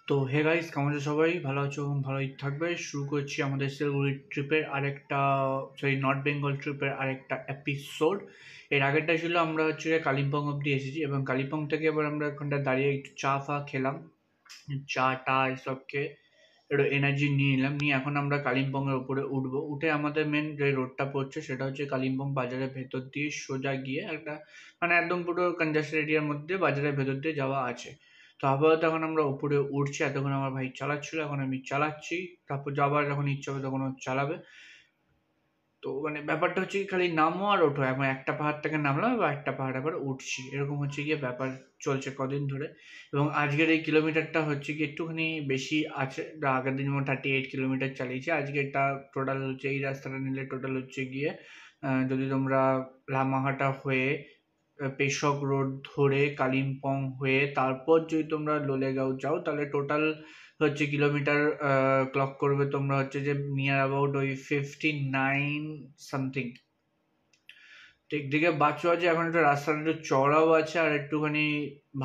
তো hey guys, কেমন আছো সবাই? ভালো আছো এবং ভালোই থাকবে। শুরু করছি আমাদের শিলিগুড়ি ট্রিপের আরেকটা, সরি নর্থ বেঙ্গল ট্রিপের আরেকটা এপিসোড। এর আগেরটা ছিল আমরা হচ্ছে কালিম্পং অব্দি এসেছি এবং কালিম্পং থেকে এবার আমরা ওখানটা দাঁড়িয়ে একটু চা ফা খেলাম, চা টা এসব খেয়ে একটু এনার্জি নিয়ে নিলাম। নিয়ে এখন আমরা কালিম্পংয়ের উপরে উঠবো। উঠে আমাদের মেন যে রোডটা পড়ছে সেটা হচ্ছে কালিম্পং বাজারের ভেতর দিয়ে সোজা গিয়ে একটা, মানে একদম পুরো কনজাস্টেড এরিয়ার মধ্যে বাজারের ভেতর দিয়ে যাওয়া আছে। তো আপাতত এখন আমরা উপরে উঠছি, এতক্ষণ আমার ভাই চালাচ্ছিল, এখন আমি চালাচ্ছি। তারপর যাবার যখন ইচ্ছা হবে তখন ও চালাবে। তো মানে ব্যাপারটা হচ্ছে কি, খালি নামো আর ওঠো, এবং একটা পাহাড় থেকে নামলাম বা একটা পাহাড় আবার উঠছি, এরকম হচ্ছে গিয়ে ব্যাপার চলছে কদিন ধরে। এবং আজকের এই কিলোমিটারটা হচ্ছে কি একটুখানি বেশি আছে। আগের দিন 38 কিলোমিটার চালিয়েছি, আজকে এটা টোটাল হচ্ছে, এই রাস্তাটা নিলে টোটাল হচ্ছে গিয়ে যদি তোমরা লামাহাটা হয়ে পেশক রোড ধরে কালিম্পং হয়ে তারপর যদি তোমরা লোলেগাঁও যাও, তাহলে টোটাল হচ্ছে কিলোমিটার ক্লক করবে তোমরা হচ্ছে যে নিয়ার অ্যাবাউট ওই 59 সামথিং। তো একদিকে বাচ্চা আছে, এখন একটু রাস্তাটা একটু চড়াও আছে আর একটুখানি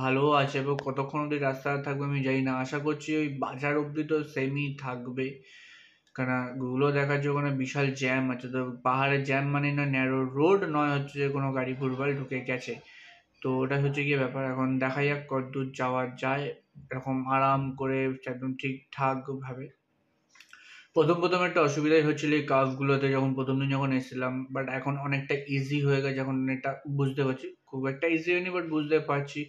ভালোও আছে, এবং কতক্ষণ অব্দি রাস্তাটা থাকবে আমি জানি না। আশা করছি ওই বাজার অব্দি তো সেমই থাকবে, কারণ গুগলও দেখাচ্ছে ওখানে বিশাল জ্যাম আছে। তো পাহাড়ের জ্যাম মানে না ন্যারো রোড নয়, হচ্ছে যে কোনো গাড়ি ভুলভাল ঢুকে গেছে। তো ওটা হচ্ছে গিয়ে ব্যাপার। এখন দেখা যাক কতদূর যাওয়া যায় এরকম আরাম করে, একদম ঠিকঠাক ভাবে। প্রথম একটা অসুবিধাই হচ্ছিল এই কার্ভগুলোতে, যখন প্রথম দিন যখন এসেছিলাম, বাট এখন অনেকটা ইজি হয়ে গেছে। এখন এটা বুঝতে পারছি, খুব একটা ইজি হয়নি বাট বুঝতে পারছি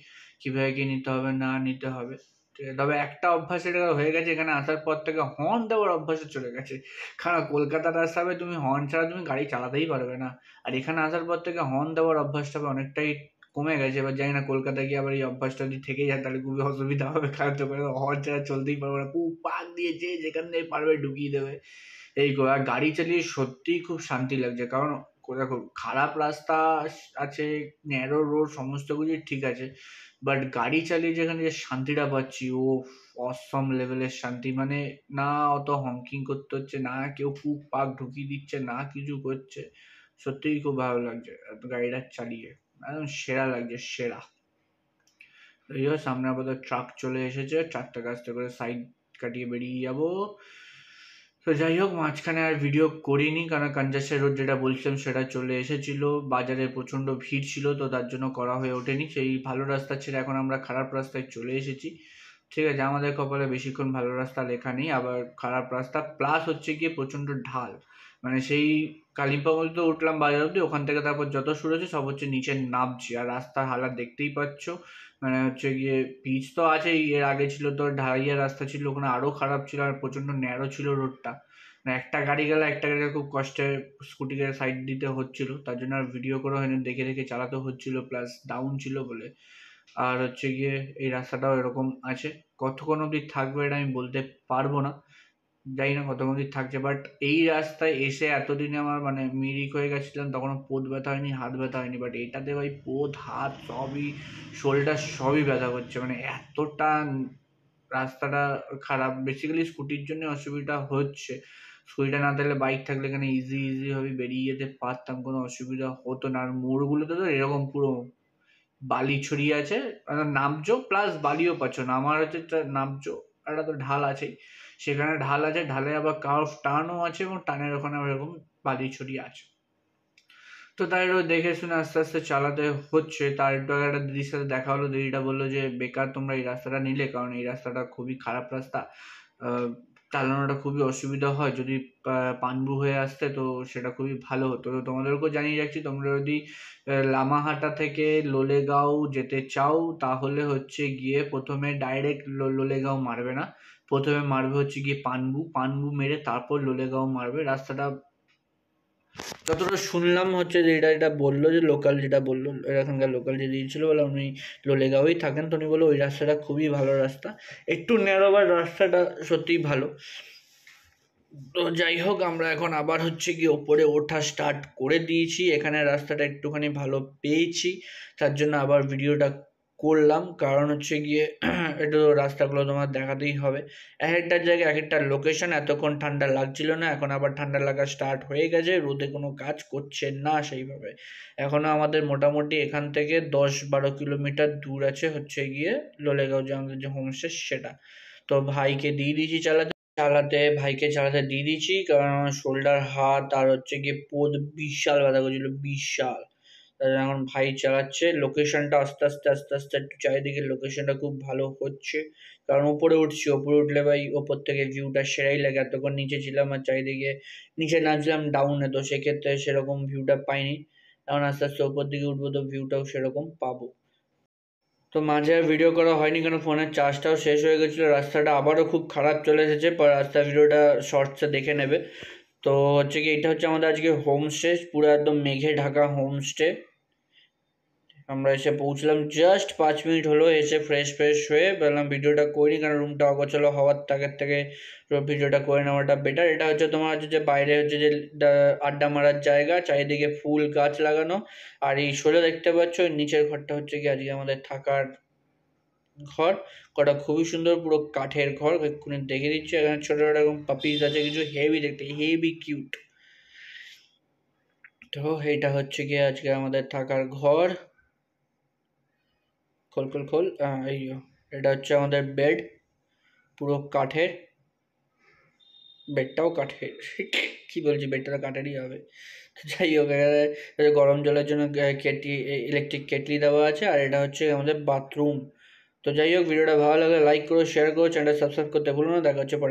কিভাবে কি নিতে হবে না নিতে হবে। ঠিক আছে, তবে একটা অভ্যাস এটা হয়ে গেছে, এখানে আসার পর থেকে হর্ন দেওয়ার অভ্যাসে চলে গেছে। কারণ কলকাতার রাস্তায় তুমি হর্ন ছাড়া তুমি গাড়ি চালাতেই পারবে না। আর এখানে আসার পর থেকে হর্ন দেওয়ার অভ্যাসটা অনেকটাই কমে গেছে। এবার জানি না কলকাতায় গিয়ে আবার এই অভ্যাসটা যদি থেকেই যায় তাহলে খুবই অসুবিধা হবে, কারণ তো হর্ন ছাড়া চলতেই পারবে না, খুব পাক দিয়ে যে যেখান থেকে পারবে ঢুকিয়ে দেবে। এই আর গাড়ি চালিয়ে সত্যিই খুব শান্তি লাগছে, কারণ দেখো খারাপ রাস্তা আছে, ন্যারো রোড, সমস্ত কিছু ঠিক আছে, বাট গাড়ি চালিয়ে যেখানে যে শান্তিটা পাচ্ছি, ও অসম লেভেলের শান্তি। মানে না অত হংকিং করতে হচ্ছে, না কেউ পুক পাক ঢুকিয়ে দিচ্ছে, না কিছু করছে। সত্যিই খুব ভালো লাগছে গাড়িটা চালিয়ে, একদম সেরা লাগছে, সেরা। এই সামনে আপাতত ট্রাক চলে এসেছে, ট্রাকটাকে আস্তে করে সাইড কাটিয়ে বেরিয়ে যাবো। তো যাই হোক, মাঝখানে আর ভিডিও করিনি, কারণ কনজাস্টেড রোড যেটা বলছিলাম সেটা চলে এসেছিল, বাজারে প্রচণ্ড ভিড় ছিল, তো তার জন্য করা হয়ে ওঠেনি। সেই ভালো রাস্তা ছেড়ে এখন আমরা খারাপ রাস্তায় চলে এসেছি। ঠিক আছে, আমাদের কপালে বেশিক্ষণ ভালো রাস্তা লেখা নেই, আবার খারাপ রাস্তা প্লাস হচ্ছে গিয়ে প্রচণ্ড ঢাল। মানে সেই কালিম্পং তো উঠলাম বাজার অব্দি, ওখান থেকে তারপর যত শুরু হচ্ছে সব হচ্ছে নিচে নামছি, আর রাস্তার হালাত দেখতেই পাচ্ছ। মানে হচ্ছে গিয়ে পিচ তো আছেই, এর আগে ছিল তো ঢালাইয়ের রাস্তা ছিল, ওখানে আরো খারাপ ছিল আর প্রচন্ড ন্যারো ছিল রোডটা। মানে একটা গাড়ি গেলে একটা গাড়িকে খুব কষ্টে স্কুটিকে সাইড দিতে হচ্ছিল, তার জন্য আর ভিডিও করে হয়নি, দেখে দেখে চালাতে হচ্ছিল, প্লাস ডাউন ছিল বলে। আর হচ্ছে গিয়ে এই রাস্তাটাও এরকম আছে, কতক্ষণ অবধি থাকবে এটা আমি বলতে পারবো না, জানি না কতক্ষণ অবধি থাকছে। বাট এই রাস্তায় এসে এতদিনে আমার মানে মিরিক হয়ে গেছিলাম, তখনও পোদ ব্যথা হয়নি, হাত ব্যথা হয়নি, বাট এটাতে ভাই পোদ হাত সবই, শোল্ডার সবই ব্যথা করছে, মানে এতটা রাস্তাটা খারাপ। বেসিক্যালি স্কুটির জন্য অসুবিধা হচ্ছে, স্কুটিটা না থাকলে বাইক থাকলে এখানে ইজি ভাবে বেরিয়ে যেতে পারতাম, কোনো অসুবিধা হতো না। আর মোড়গুলোতে তো এরকম পুরো বালি ছড়িয়ে আছে, নামছো প্লাস বালিও পাচ্ছ না। আমার হচ্ছে নামছো, একটা তো ঢাল আছেই, সেখানে ঢাল আছে, ঢালে আবার কার্ভ টানও আছে, এবং টানের ওখানে আবার এরকম বালি ছড়িয়ে আছে। তো তাই দেখে শুনে আস্তে আস্তে চালাতে হচ্ছে। তার একটু আগে একটা দিদির সাথে দেখা হলো, দিদিটা বললো যে বেকার তোমরা এই রাস্তাটা নিলে, কারণ এই রাস্তাটা খুবই খারাপ রাস্তা, আহ, চালানোটা খুবই অসুবিধা হয়। যদি পানবু হয়ে আসতে তো সেটা খুবই ভালো হতো। তো তোমাদেরকেও জানিয়ে রাখছি, তোমরা যদি লামাহাটা থেকে লোলেগাঁও যেতে চাও, তাহলে হচ্ছে গিয়ে প্রথমে ডাইরেক্ট লোলেগাঁও মারবে না, প্রথমে মারবে হচ্ছে গিয়ে পানবু, পানবু মেরে তারপর লোলেগাঁও মারবে। রাস্তাটা যতটা শুনলাম হচ্ছে যে এটা বললো, যে লোকাল যেটা বললো, এখানকার লোকাল যে দিয়েছিল, বলে উনি লোলেগাঁওই থাকেন, তো উনি বললো ওই রাস্তাটা খুবই ভালো রাস্তা, একটু ন্যারোবার রাস্তাটা সত্যিই ভালো। তো যাই হোক, আমরা এখন আবার হচ্ছে কি ওপরে ওঠা স্টার্ট করে দিয়েছি, এখানে রাস্তাটা একটুখানি ভালো পেয়েছি, তার জন্য আবার ভিডিওটা করলাম। কারণ হচ্ছে গিয়ে একটু রাস্তাগুলো তোমার দেখাতেই হবে, এক একটা জায়গায় এক একটা লোকেশন। এতক্ষণ ঠান্ডা লাগছিল না, এখন আবার ঠান্ডা লাগা স্টার্ট হয়ে গেছে, রোদে কোনো কাজ করছে না সেইভাবে। এখনো আমাদের মোটামুটি এখান থেকে 10-12 কিলোমিটার দূর আছে হচ্ছে গিয়ে লোলেগাঁও, যে আমাদের যে হোমস্টে সেটা। তো ভাইকে দিয়ে দিয়েছি ভাইকে চালাতে দিয়ে দিয়েছি, কারণ আমার শোল্ডার, হাত আর হচ্ছে গিয়ে পোদ বিশাল ব্যথা করছিল, বিশাল। এখন ভাই চালাচ্ছে। লোকেশনটা আস্তে আস্তে আস্তে আস্তে একটু চারিদিকে লোকেশনটা খুব ভালো হচ্ছে, কারণ উপরে উঠছি, উপরে উঠলে ভাই ওপর থেকে ভিউটা সেরাই লাগে। এতক্ষণ নিচে ছিলাম আর চারিদিকে নিচে নামছিলাম ডাউনে, তো সেক্ষেত্রে সেরকম ভিউটা পাইনি। এখন আস্তে আস্তে ওপর দিকে উঠবো তো ভিউটাও সেরকম পাবো। তো মাঝে আর ভিডিও করা হয়নি, কারণ ফোনের চার্জটাও শেষ হয়ে গেছিলো। রাস্তাটা আবারও খুব খারাপ চলে এসেছে, পর রাস্তার ভিডিওটা শর্টসে দেখে নেবে। তো হচ্ছে কি, এটা হচ্ছে আমাদের আজকে হোমস্টে, পুরো একদম মেঘে ঢাকা হোমস্টে। আমরা এসে পৌঁছলাম জাস্ট 5 মিনিট হলো, এসে ফ্রেশ হয়ে বললাম ভিডিওটা করিনি, কারণ রুমটা অগোছালো হওয়ার থেকে ভিডিওটা করে নেওয়াটা বেটার। এটা হচ্ছে তোমার হচ্ছে যে বাইরে হচ্ছে যে আড্ডা মারার জায়গা, চারিদিকে ফুল গাছ লাগানো। আর এই সোজা দেখতে পাচ্ছ নিচের ঘরটা হচ্ছে কি আজকে আমাদের থাকার ঘর। ঘরটা খুবই সুন্দর, পুরো কাঠের ঘর, এক্ষুনি দেখে দিচ্ছি। এখানে ছোট ছোট এরকম পাপিজ আছে কিছু, হেভি দেখতে, হেভি কিউট। তো এইটা হচ্ছে কি আজকে আমাদের থাকার ঘর। খোল। এই এটা হচ্ছে আমাদের বেড, পুরো কাঠের। বেডটাও কাঠের কি বলছি, বেডটা তো কাঠেরই হবে। যাই হোক, এখানে গরম জলের জন্য কেটলি, ইলেকট্রিক কেটলি দেওয়া আছে। আর এটা হচ্ছে আমাদের বাথরুম। তো যাই হোক, ভিডিওটা ভালো লাগলে লাইক করো, শেয়ার করো, চ্যানেলটা সাবস্ক্রাইব করতে ভুলো না। দেখা হচ্ছে পরে।